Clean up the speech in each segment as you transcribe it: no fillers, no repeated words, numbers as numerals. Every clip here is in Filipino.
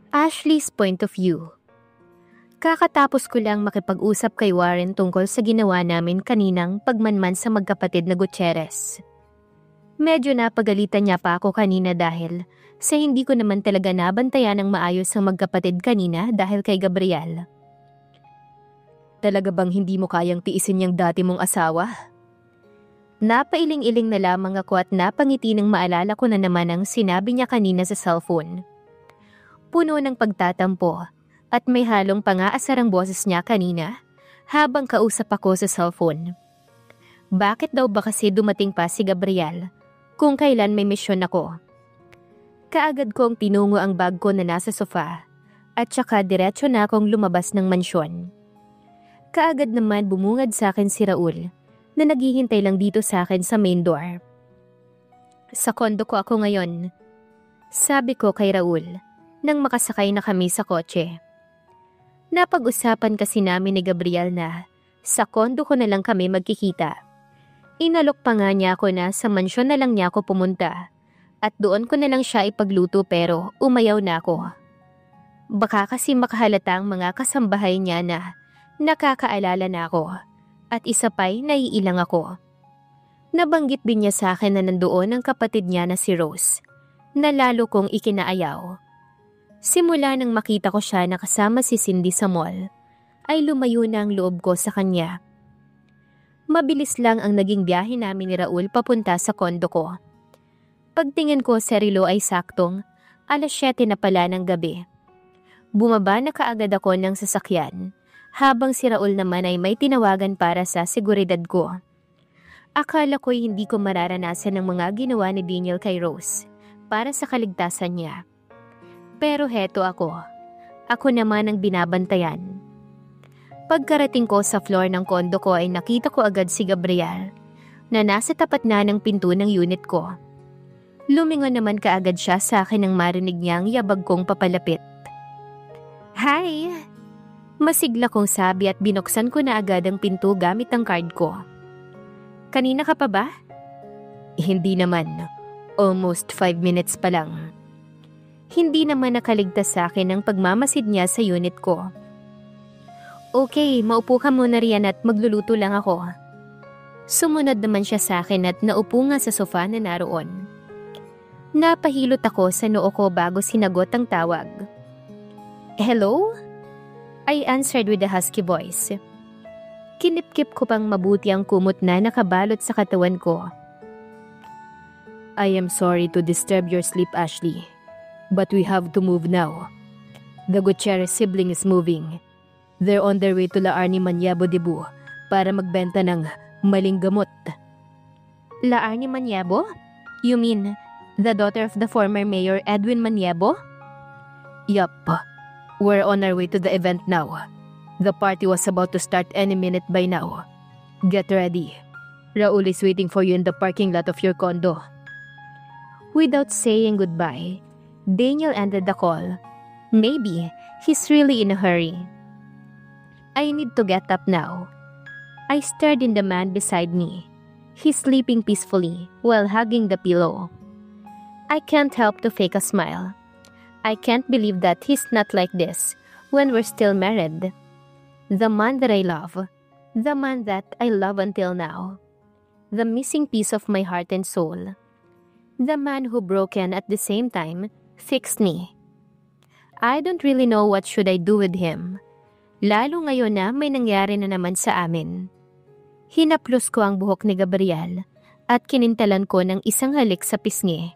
Ashley's point of view. Kakatapos ko lang makipag-usap kay Warren tungkol sa ginawa namin kaninang pagmanman sa magkapatid na Gutierrez. Medyo napagalitan niya pa ako kanina dahil sa hindi ko naman talaga nabantayan ng maayos ang magkapatid kanina dahil kay Gabriel. Talaga bang hindi mo kayang tiisin yung dati mong asawa? Napailing-iling na lamang ako at napangiti nang maalala ko na naman ang sinabi niya kanina sa cellphone. Puno ng pagtatampo at may halong pangaasarang boses niya kanina habang kausap ako sa cellphone. Bakit daw ba kasi dumating pa si Gabriel kung kailan may misyon ako? Kaagad kong tinungo ang bag ko na nasa sofa at saka diretso na akong lumabas ng mansyon. Kaagad naman bumungad sa akin si Raul na naghihintay lang dito sa akin sa main door. Sa kondo ko ako ngayon, sabi ko kay Raul nang makasakay na kami sa kotse. Napag-usapan kasi namin ni Gabriel na sa kondo ko na lang kami magkikita. Inalok pa nga niya ako na sa mansyon na lang niya ako pumunta at doon ko na lang siya ipagluto pero umayaw na ako. Baka kasi makahalata ang mga kasambahay niya na nakakaalala na ako. At isa pa'y naiilang ako. Nabanggit din niya sa akin na nandoon ang kapatid niya na si Rose, na lalo kong ikinaayaw. Simula nang makita ko siya nakasama si Cindy sa mall, ay lumayo na ang loob ko sa kanya. Mabilis lang ang naging biyahe namin ni Raul papunta sa kondo ko. Pagtingin ko sa relo ay saktong 7:00 na pala ng gabi. Bumaba na kaagad ako ng sasakyan. Habang si Raul naman ay may tinawagan para sa seguridad ko. Akala ko'y hindi ko mararanasan ang mga ginawa ni Daniel kay Rose para sa kaligtasan niya. Pero heto ako. Ako naman ang binabantayan. Pagkarating ko sa floor ng kondo ko ay nakita ko agad si Gabriel na nasa tapat na ng pinto ng unit ko. Lumingon naman kaagad siya sa akin nang marinig niyang yabag kong papalapit. Hi! Masigla kong sabi at binuksan ko na agad ang pinto gamit ang card ko. Kanina ka pa ba? Hindi naman. Almost 5 minutes pa lang. Hindi naman nakaligtas sa akin ang pagmamasid niya sa unit ko. Okay, maupo ka muna riyan at magluluto lang ako. Sumunod naman siya sa akin at naupo nga sa sofa na naroon. Napahilot ako sa noo ko bago sinagot ang tawag. Hello? I answered with a husky voice. Kinipkip ko pang mabuti ang kumot na nakabalot sa katawan ko. I am sorry to disturb your sleep, Ashley. But we have to move now. The Gutierrez sibling is moving. They're on their way to La Arnie Maniabo Debu para magbenta ng maling gamot. La Arnie Maniabo? You mean the daughter of the former mayor Edwin Maniabo? Yup. We're on our way to the event now. The party was about to start any minute by now. Get ready. Raul is waiting for you in the parking lot of your condo. Without saying goodbye, Daniel ended the call. Maybe he's really in a hurry. I need to get up now. I stared in the man beside me. He's sleeping peacefully while hugging the pillow. I can't help to fake a smile. I can't believe that he's not like this when we're still married. The man that I love. The man that I love until now. The missing piece of my heart and soul. The man who broken at the same time fixed me. I don't really know what should I do with him. Lalo ngayon na may nangyari na naman sa amin. Hinaplos ko ang buhok ni Gabriel at kinintalan ko ng isang halik sa pisngi.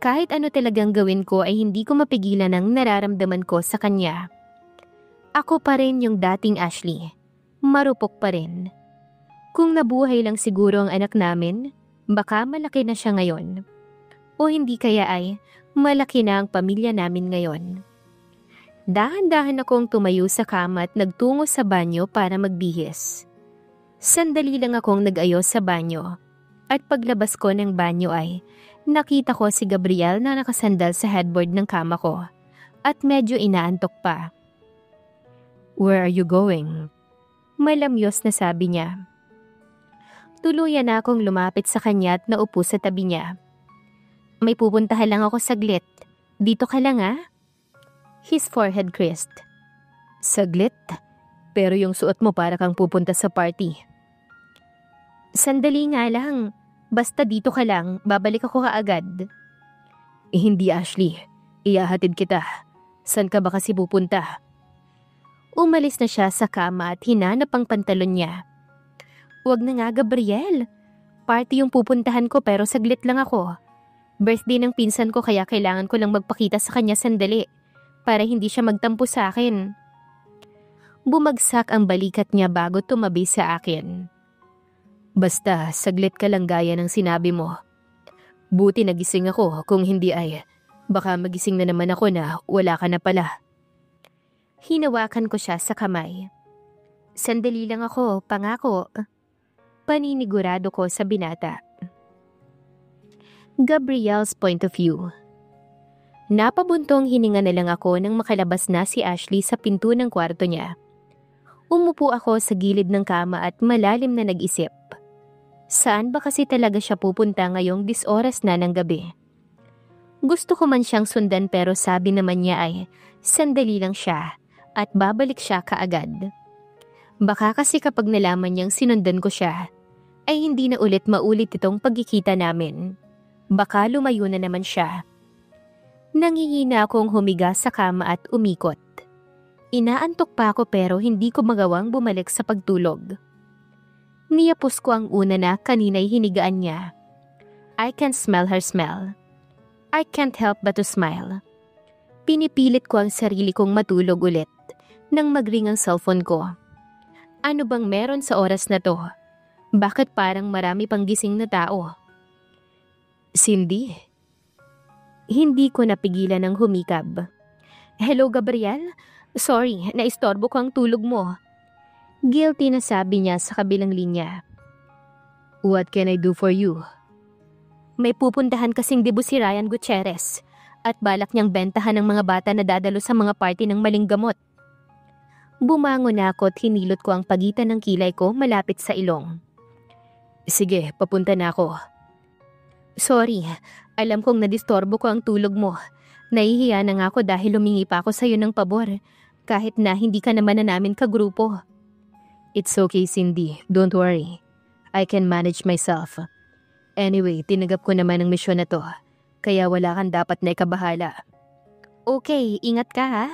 Kahit ano talagang gawin ko ay hindi ko mapigilan ang nararamdaman ko sa kanya. Ako pa rin yung dating Ashley. Marupok pa rin. Kung nabuhay lang siguro ang anak namin, baka malaki na siya ngayon. O hindi kaya ay malaki na ang pamilya namin ngayon. Dahan-dahan akong tumayo sa kama at nagtungo sa banyo para magbihis. Sandali lang akong nag-ayos sa banyo. At paglabas ko ng banyo ay nakita ko si Gabriel na nakasandal sa headboard ng kama ko at medyo inaantok pa. Where are you going? Malamyos na sabi niya. Tuluyan na akong lumapit sa kanya at naupo sa tabi niya. May pupuntahan lang ako saglit. Dito ka lang ah? his forehead creased. Saglit, pero yung suot mo para kang pupunta sa party. Sandali nga lang, basta dito ka lang, babalik ako kaagad. Hindi Ashley, ihahatid kita. San ka ba kasi pupunta? Umalis na siya sa kama at hinanap ang pantalon niya. Huwag na nga Gabriel, party yung pupuntahan ko pero saglit lang ako. Birthday ng pinsan ko kaya kailangan ko lang magpakita sa kanya sandali para hindi siya magtampo sa akin. Bumagsak ang balikat niya bago tumabi sa akin. Basta, saglit ka lang gaya ng sinabi mo. Buti nagising ako, kung hindi ay, baka magising na naman ako na wala ka na pala. Hinawakan ko siya sa kamay. Sandali lang ako, pangako. Paninigurado ko sa binata. Gabriel's point of view. Napabuntong hininga na lang ako nang makalabas na si Ashley sa pinto ng kwarto niya. Umupo ako sa gilid ng kama at malalim na nag-isip. Saan ba kasi talaga siya pupunta ngayong 10 oras na ng gabi? Gusto ko man siyang sundan pero sabi naman niya ay sandali lang siya at babalik siya kaagad. Baka kasi kapag nalaman niyang sinundan ko siya, ay hindi na ulit maulit itong pagkikita namin. Baka lumayo na naman siya. Nangihina akong humiga sa kama at umikot. Inaantok pa ako pero hindi ko magawang bumalik sa pagtulog. Niyapos ko ang una na kanina'y hinigaan niya. I can smell her smell. I can't help but to smile. Pinipilit ko ang sarili kong matulog ulit nang magring ang cellphone ko. Ano bang meron sa oras na to? Bakit parang marami pang gising na tao? Cindy? Hindi ko napigilan ng humikab. Hello Gabriel? Sorry, naistorbo ko ang tulog mo. Guilty na sabi niya sa kabilang linya. What can I do for you? May pupuntahan kasing debut si Ryan Gutierrez at balak niyang bentahan ng mga bata na dadalo sa mga party ng maling gamot. Bumangon ako at hinilot ko ang pagitan ng kilay ko malapit sa ilong. Sige, papunta na ako. Sorry, alam kong nadistorbo ko ang tulog mo. Nahihiya na nga ako dahil humingi pa ako sa'yo ng pabor kahit na hindi ka naman na namin kagrupo. It's okay, Cindy. Don't worry. I can manage myself. Anyway, tinagap ko naman ang misyon na to. Kaya wala kang dapat na ikabahala. Okay, ingat ka ha.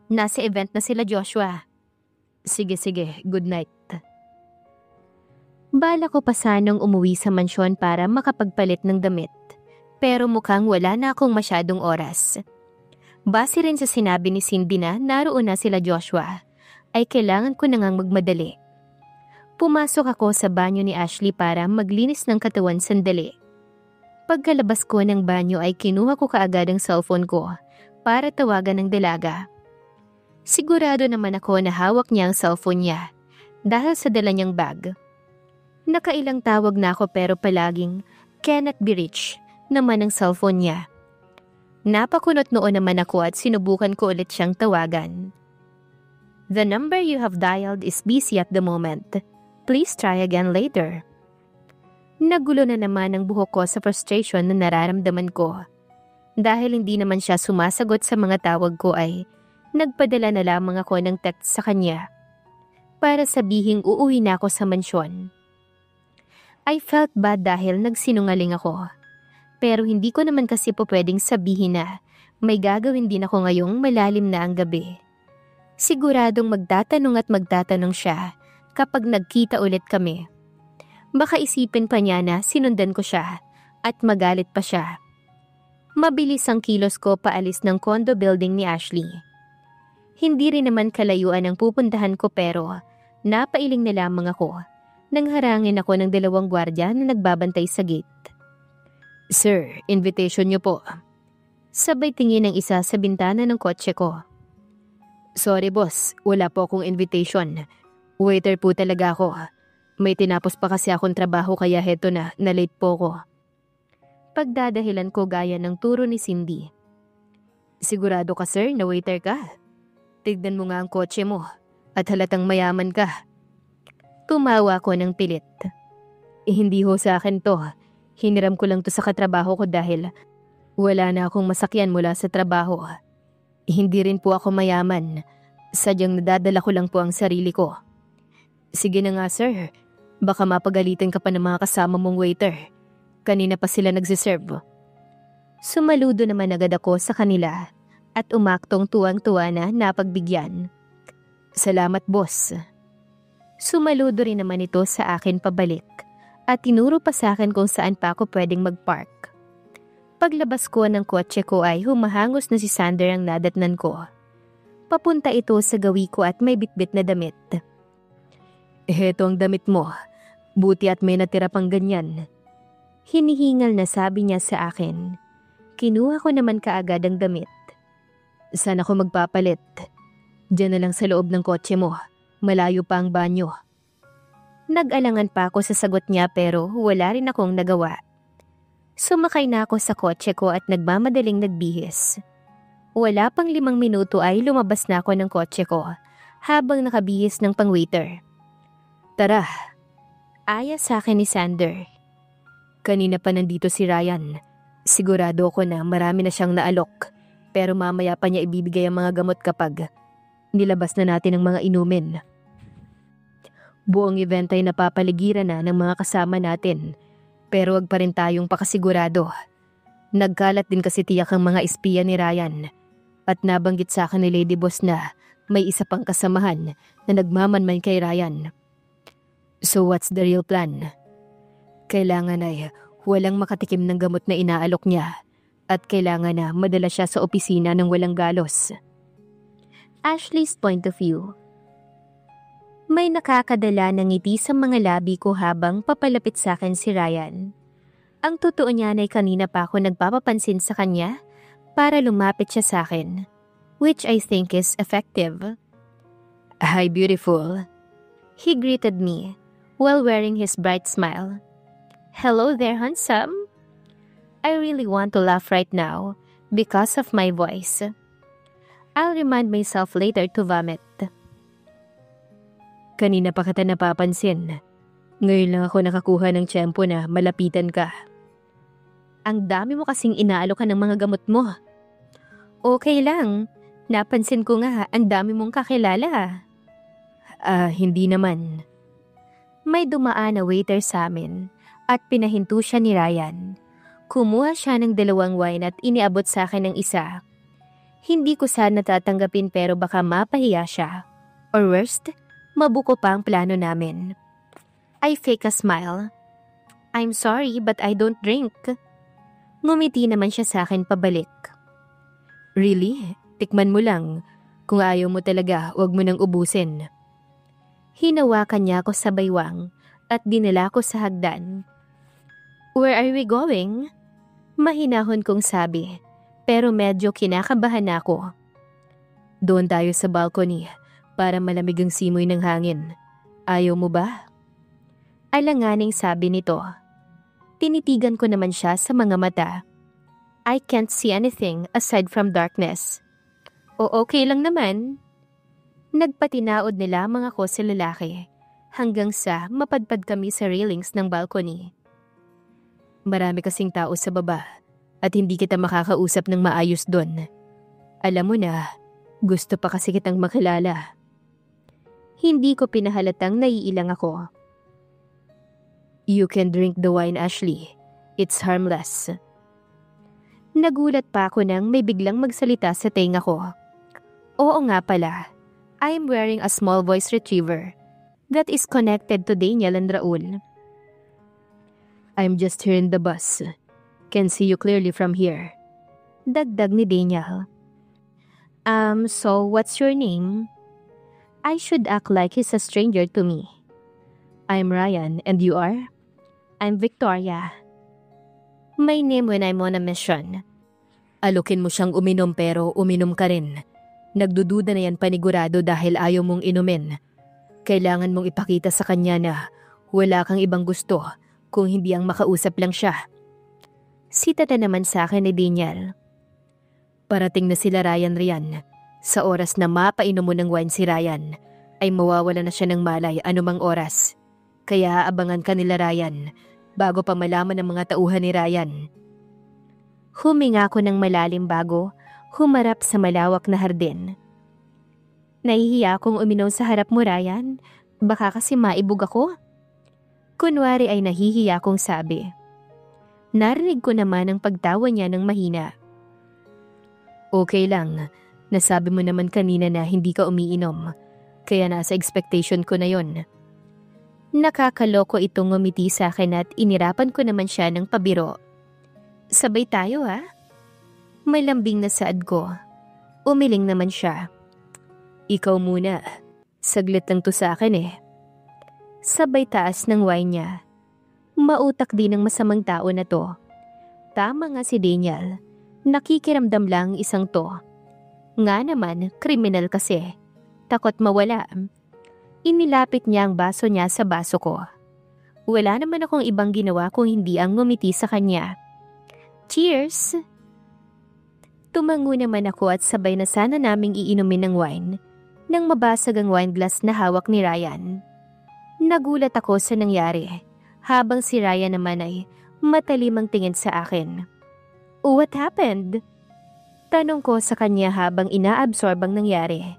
Nasa event na sila Joshua. Sige, good night. Bala ko pa sanang umuwi sa mansyon para makapagpalit ng damit. Pero mukhang wala na akong masyadong oras. Base rin sa sinabi ni Cindy na naroon na sila Joshua, ay kailangan ko na ngang magmadali. Pumasok ako sa banyo ni Ashley para maglinis ng katawan sandali. Pagkalabas ko ng banyo ay kinuha ko kaagad ang cellphone ko para tawagan ng dalaga. Sigurado naman ako na hawak niya ang cellphone niya dahil sa dala niyang bag. Nakailang tawag na ako pero palaging cannot be reached naman ang cellphone niya. Napakunot noon naman ako at sinubukan ko ulit siyang tawagan. The number you have dialed is busy at the moment. Please try again later. Nagulo na naman ang buhok ko sa frustration na nararamdaman ko. Dahil hindi naman siya sumasagot sa mga tawag ko ay nagpadala na lamang ako ng text sa kanya para sabihing uuwi na ako sa mansyon. I felt bad dahil nagsinungaling ako. Pero hindi ko naman kasi po pwedeng sabihin na may gagawin din ako ngayong malalim na ang gabi. Siguradong magtatanong siya kapag nagkita ulit kami. Baka isipin pa niya na sinundan ko siya at magalit pa siya. Mabilis ang kilos ko paalis ng condo building ni Ashley. Hindi rin naman kalayuan ang pupuntahan ko pero napailing na lamang ako nang harangin ako ng 2 gwardiya na nagbabantay sa gate. Sir, invitation niyo po. Sabay tingin ng isa sa bintana ng kotse ko. Sorry boss, wala po akong invitation. Waiter po talaga ako. May tinapos pa kasi akong trabaho kaya heto na late po ko. Pagdadahilan ko gaya ng turo ni Cindy. Sigurado ka sir na waiter ka? Tignan mo nga ang kotse mo at halatang mayaman ka. Tumawa ko ng pilit. Hindi ho sa akin to. Hiniram ko lang to sa katrabaho ko dahil wala na akong masakyan mula sa trabaho. Hindi rin po ako mayaman. Sadyang nadadala ko lang po ang sarili ko. Sige na nga sir, baka mapagalitan ka pa ng mga kasama mong waiter. Kanina pa sila nagsiserve. Sumaludo naman agad ako sa kanila at umaktong tuwang-tuwa na napagbigyan. Salamat boss. Sumaludo rin naman ito sa akin pabalik at tinuro pa sa akin kung saan pa ako pwedeng mag-park. Paglabas ko ng kotse ko ay humahangos na si Sander ang nadatnan ko. Papunta ito sa gawi ko at may bitbit na damit. Heto ang damit mo. Buti at may natira pang ganyan. Hinihingal na sabi niya sa akin. Kinuha ko naman kaagad ang damit. Saan ako magpapalit? Diyan na lang sa loob ng kotse mo. Malayo pa ang banyo. Nag-alangan pa ako sa sagot niya pero wala rin akong nagawa. Sumakay na ako sa kotse ko at nagmamadaling nagbihis. Wala pang 5 minuto ay lumabas na ako ng kotse ko habang nakabihis ng pang-waiter. Tara, aya sa akin ni Sander. Kanina pa nandito si Ryan. Sigurado ako na marami na siyang naalok pero mamaya pa niya ibibigay ang mga gamot kapag nilabas na natin ang mga inumin. Buong event ay napapaligiran na ng mga kasama natin pero wag pa rin tayong pakasigurado. Nagkalat din kasi tiyak ang mga espiya ni Ryan at nabanggit sa akin ni Lady Boss na may isa pang kasamahan na nagmamanman kay Ryan. So what's the real plan? Kailangan ay walang makatikim ng gamot na inaalok niya at kailangan na madala siya sa opisina ng walang galos. Ashley's point of view. May nakakadala ng ngiti sa mga labi ko habang papalapit sa akin si Ryan. Ang totoo niya ay kanina pa ako nagpapapansin sa kanya para lumapit siya sa akin, which I think is effective. Hi beautiful. He greeted me while wearing his bright smile. Hello there handsome. I really want to laugh right now because of my voice. I'll remind myself later to vomit. Kanina pa kita napapansin. Ngayon lang ako nakakuha ng tiyempo na malapitan ka. Ang dami mo kasing inaalokan ng mga gamot mo. Okay lang. Napansin ko nga ang dami mong kakilala. Hindi naman. May dumaan na waiter sa amin at pinahinto siya ni Ryan. Kumuha siya ng 2 wine at iniabot sa akin ng isa. Hindi ko sana tatanggapin pero baka mapahiya siya. Or worst, mabuko pa ang plano namin. I fake a smile. I'm sorry but I don't drink. Ngumiti naman siya sa akin pabalik. Really? Tikman mo lang. Kung ayaw mo talaga, huwag mo nang ubusin. Hinawakan niya ako sa baywang at dinala ko sa hagdan. Where are we going? Mahinahon kong sabi, pero medyo kinakabahan ako. Doon tayo sa balcony para malamig ang simoy ng hangin. Ayaw mo ba? Alanganing sabi nito. Tinitigan ko naman siya sa mga mata. I can't see anything aside from darkness. O okay lang naman. Nagpatinaod nila mga ko sa lalaki hanggang sa mapadpad kami sa railings ng balcony. Marami kasing tao sa baba at hindi kita makakausap ng maayos doon. Alam mo na, gusto pa kasi kitang makilala. Hindi ko pinahalatang naiilang ako. You can drink the wine, Ashley. It's harmless. Nagulat pa ako nang may biglang magsalita sa tenga ko. Oo nga pala, I'm wearing a small voice retriever that is connected to Daniel and Raul. I'm just here in the bus. Can see you clearly from here. Dagdag ni Daniel. So what's your name? I should act like he's a stranger to me. I'm Ryan, and you are? I'm Victoria. My name when I'm on a mission. Alukin mo siyang uminom pero uminom ka rin. Nagdududa na yan panigurado dahil ayaw mong inumin. Kailangan mong ipakita sa kanya na wala kang ibang gusto kung hindi ang makausap lang siya. Sitata naman sa akin ni Daniel. Parating na sila Ryan riyan. Sa oras na mapainom mo ng wine si Ryan, ay mawawala na siya ng malay anumang oras. Kaya abangan ka nila Ryan bago pa malaman ng mga tauhan ni Ryan. Huminga ko ng malalim bago humarap sa malawak na hardin. Nahihiya akong uminom sa harap mo, Ryan. Baka kasi maibog ako. Kunwari ay nahihiya akong sabi. Narinig ko naman ang pagtawa niya ng mahina. Okay lang. Nasabi mo naman kanina na hindi ka umiinom. Kaya nasa expectation ko na yon. Nakakaloko itong ngumiti sa akin at inirapan ko naman siya ng pabiro. Sabay tayo ha? May lambing na saad ko. Umiling naman siya. Ikaw muna. Saglit lang to sa akin eh. Sabay taas ng wine niya. Mautak din ng masamang tao na to. Tama nga si Daniel. Nakikiramdam lang isang to. Nga naman, kriminal kasi. Takot mawala. Inilapit niya ang baso niya sa baso ko. Wala naman akong ibang ginawa kung hindi ang ngumiti sa kanya. Cheers! Tumango naman ako at sabay na sana naming iinumin ng wine nang mabasag ang wine glass na hawak ni Ryan. Nagulat ako sa nangyari habang si Ryan naman ay matalimang tingin sa akin. What happened? Tanong ko sa kanya habang inaabsorb ang nangyari.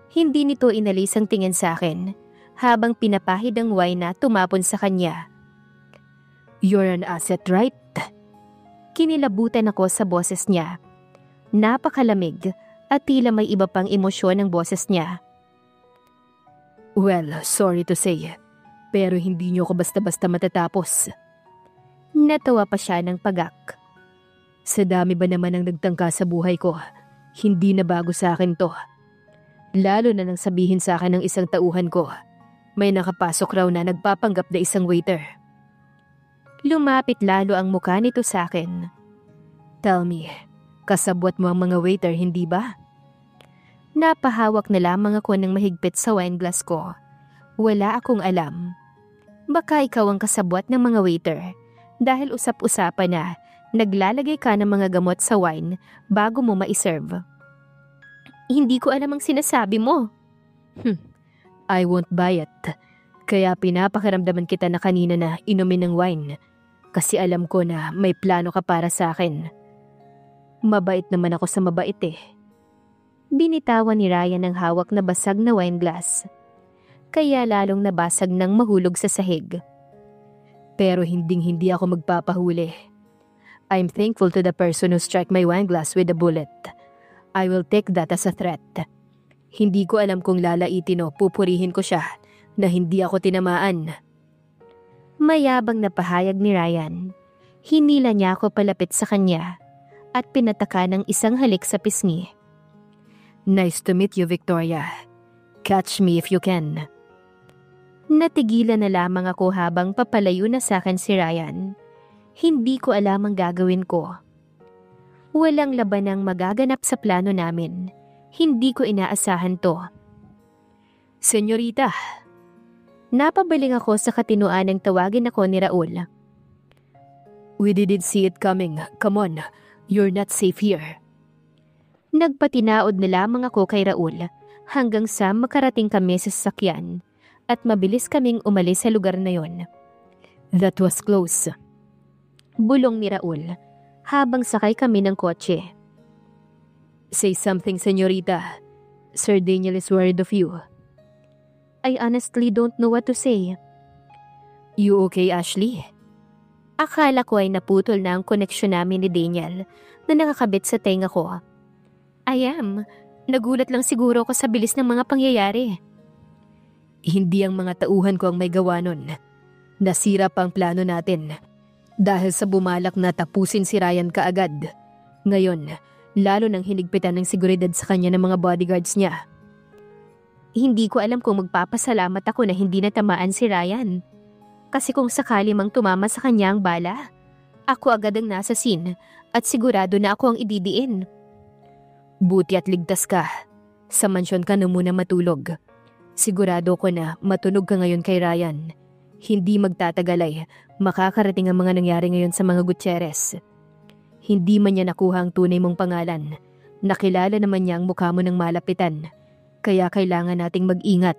Hindi nito inalis ang tingin sa akin habang pinapahid ang wine na tumapon sa kanya. You're an asset, right? Kinilabutan ako sa boses niya. Napakalamig at tila may iba pang emosyon ng boses niya. Well, sorry to say, pero hindi niyo ko basta-basta matatapos. Natawa pa siya ng pagak. Sa dami ba naman ang nagtangka sa buhay ko, hindi na bago sa akin to. Lalo na nang sabihin sa akin ng isang tauhan ko, may nakapasok raw na nagpapanggap na isang waiter. Lumapit lalo ang mukha nito sa akin. Tell me, kasabwat mo ang mga waiter, hindi ba? Napahawak na lamang ako ng mahigpit sa wine glass ko. Wala akong alam. Baka ikaw ang kasabwat ng mga waiter dahil usap-usapan na naglalagay ka ng mga gamot sa wine bago mo maiserve. Hindi ko alam ang sinasabi mo. I won't buy it. Kaya pinapakaramdaman kita na kanina na inumin ng wine. Kasi alam ko na may plano ka para sa akin. Mabait naman ako sa mabait eh. Binitawan ni Ryan ang hawak na basag na wine glass. Kaya lalong nabasag nang mahulog sa sahig. Pero hinding-hindi ako magpapahuli. I'm thankful to the person who struck my wine glass with a bullet. I will take that as a threat. Hindi ko alam kung lalaitin o pupurihin ko siya na hindi ako tinamaan. Mayabang na pahayag ni Ryan. Hinila niya ako palapit sa kanya at pinataka ng isang halik sa pisngi. Nice to meet you, Victoria. Catch me if you can. Natigilan na lamang ako habang papalayo na sa akin si Ryan. Hindi ko alam ang gagawin ko. Walang laban ang magaganap sa plano namin. Hindi ko inaasahan to. Senyorita. Napabaling ako sa katinuan ng tawagin ako ni Raul. We didn't see it coming. Come on, you're not safe here. Nagpatinaod na lamang ako kay Raul hanggang sa makarating kami sa sasakyan at mabilis kaming umalis sa lugar na yon. That was close. Bulong ni Raul habang sakay kami ng kotse. Say something, senyorita. Sir Daniel is worried of you. I honestly don't know what to say. You okay, Ashley? Akala ko ay naputol na ang koneksyon namin ni Daniel na nakakabit sa tenga ko. I am. Nagulat lang siguro ako sa bilis ng mga pangyayari. Hindi ang mga tauhan ko ang may gawa nun. Nasira pa ang plano natin. Dahil sa bumalak na tapusin si Ryan kaagad. Ngayon, lalo nang hinigpitan ng seguridad sa kanya ng mga bodyguards niya. Hindi ko alam kung magpapasalamat ako na hindi natamaan si Ryan. Kasi kung sakali mang tumama sa kanya ang bala, ako agad ang nasa scene at sigurado na ako ang ididiin. Buti at ligtas ka. Sa mansyon ka na muna matulog. Sigurado ko na matunog ka ngayon kay Ryan. Hindi magtatagal ay makakarating ang mga nangyari ngayon sa mga Gutierrez. Hindi man niya nakuha ang tunay mong pangalan. Nakilala naman niya ang mukha mo ng malapitan. Kaya kailangan nating mag-ingat.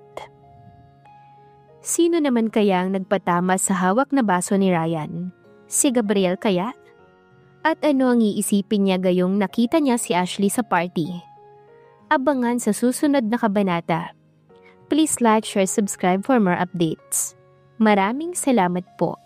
Sino naman kaya ang nagpatama sa hawak na baso ni Ryan? Si Gabriel kaya? At ano ang iisipin niya gayong nakita niya si Ashley sa party? Abangan sa susunod na kabanata. Please like, share, subscribe for more updates. Maraming salamat po.